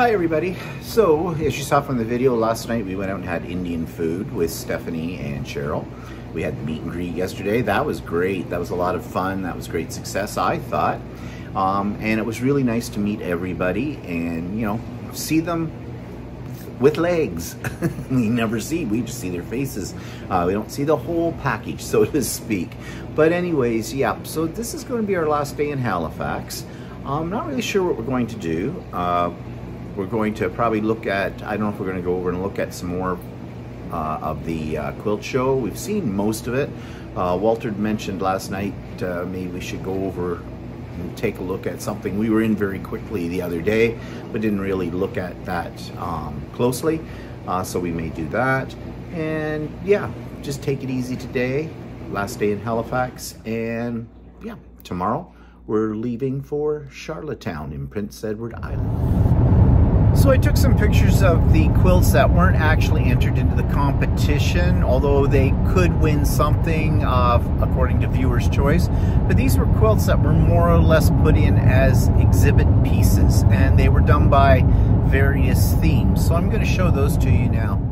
Hi everybody. So as you saw from the video, last night we went out and had Indian food with Stephanie and Cheryl. We had the meet and greet yesterday. That was great. That was a lot of fun. That was great success, I thought. And it was really nice to meet everybody and, you know, see them with legs. We never see, we just see their faces. We don't see the whole package, so to speak. But anyways, yeah, so this is going to be our last day in Halifax. I'm not really sure what we're going to do. We're going to probably look at, I don't know if we're going to go over and look at some more of the quilt show. We've seen most of it. Walter mentioned last night maybe we should go over and take a look at something we were in very quickly the other day, but didn't really look at that closely. So we may do that. And yeah, just take it easy today. Last day in Halifax. And yeah, tomorrow we're leaving for Charlottetown in Prince Edward Island. So I took some pictures of the quilts that weren't actually entered into the competition, although they could win something according to viewers' choice. But these were quilts that were more or less put in as exhibit pieces, and they were done by various themes. So I'm going to show those to you now.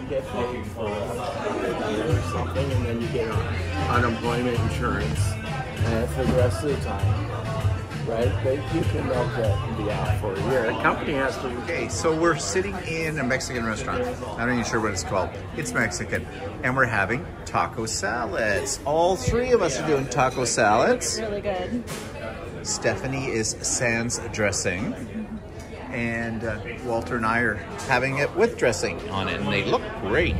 Get paid for or something, and then you get unemployment insurance for the rest of the time, right? But you can milk it and be out for a year. A company has to. Okay, so we're sitting in a Mexican restaurant. I'm not even sure what it's called. It's Mexican, and we're having taco salads. All three of us are doing taco salads. Really good. Stephanie is sans dressing. And Walter and I are having it with dressing on it, and they look great.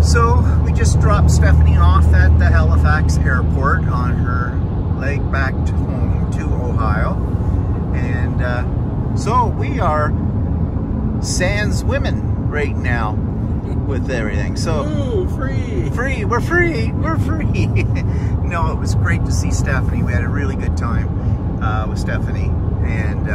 So we just dropped Stephanie off at the Halifax airport on her leg back to home to Ohio. And so we are sans women right now with everything. So ooh, free. We're free. No, it was great to see Stephanie. We had a really good time. with Stephanie. And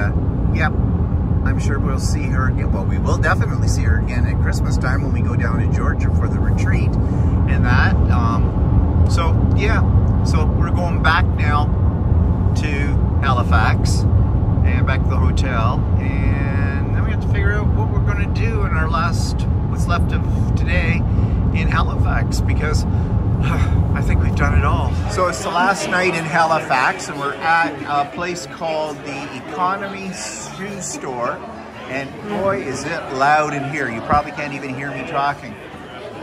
yep, I'm sure we'll see her again. Well, we will definitely see her again at Christmas time when we go down to Georgia for the retreat and that. So yeah, so we're going back now to Halifax and back to the hotel, and then we have to figure out what we're going to do in our what's left of today in Halifax, because I think we've done it all. So it's the last night in Halifax, and we're at a place called the Economy Shoe Store, and boy is it loud in here. You probably can't even hear me talking.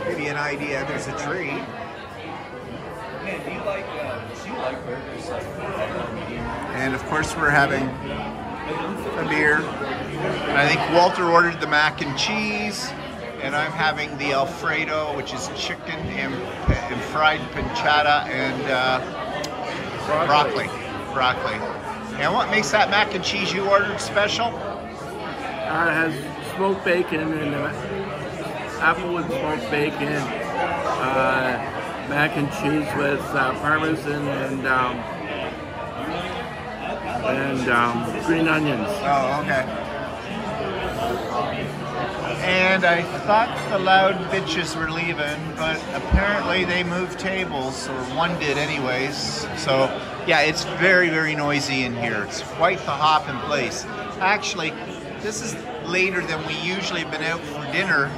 Give you an idea, there's a tree. Man, do you like burgers? And of course we're having a beer. And I think Walter ordered the mac and cheese, and I'm having the Alfredo, which is chicken and fried pancetta and broccoli. And what makes that mac and cheese you ordered special? It has smoked bacon and apple with smoked bacon, mac and cheese with parmesan and green onions. Oh, okay. And I thought the loud bitches were leaving, but apparently they moved tables, or one did anyways. So yeah, it's very, very noisy in here. It's quite the hopping place. Actually, this is later than we usually have been out for dinner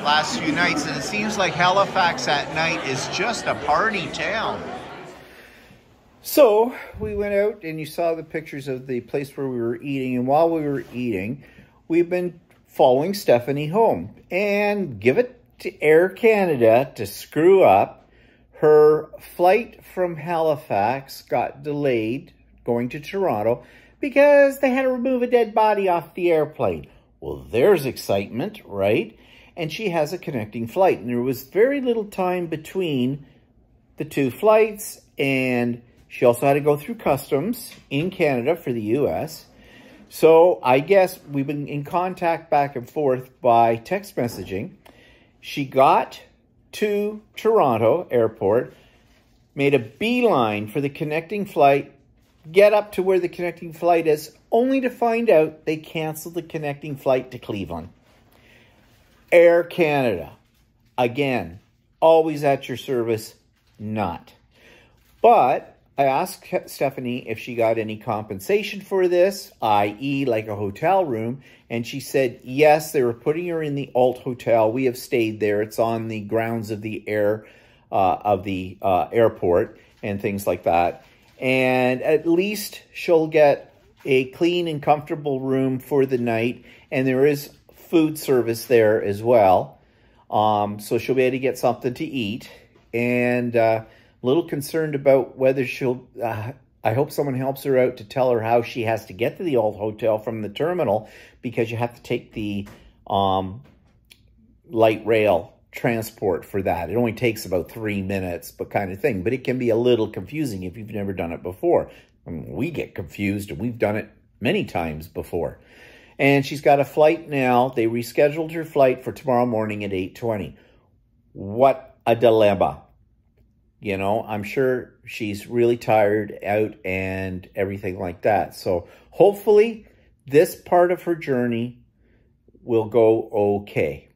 last few nights, and it seems like Halifax at night is just a party town. So we went out, and you saw the pictures of the place where we were eating, and while we were eating, we've been following Stephanie home, and give it to Air Canada to screw up. Her flight from Halifax got delayed going to Toronto because they had to remove a dead body off the airplane. Well, there's excitement, right? And she has a connecting flight, and there was very little time between the two flights, and she also had to go through customs in Canada for the US. So I guess we've been in contact back and forth by text messaging. She got to Toronto airport, made a beeline for the connecting flight, get up to where the connecting flight is, only to find out they canceled the connecting flight to Cleveland. Air Canada, again, always at your service, not. But I asked Stephanie if she got any compensation for this, i.e. like a hotel room, and she said yes, they were putting her in the Alt Hotel. We have stayed there. It's on the grounds of the airport and things like that. And at least she'll get a clean and comfortable room for the night, and there is food service there as well. So she'll be able to get something to eat, and a little concerned about whether she'll, I hope someone helps her out to tell her how she has to get to the Alt Hotel from the terminal, because you have to take the light rail transport for that. It only takes about 3 minutes, but kind of thing. But it can be a little confusing if you've never done it before. I mean, we get confused, and we've done it many times before. And she's got a flight now. They rescheduled her flight for tomorrow morning at 8:20. What a dilemma. You know, I'm sure she's really tired out and everything like that. So hopefully this part of her journey will go okay.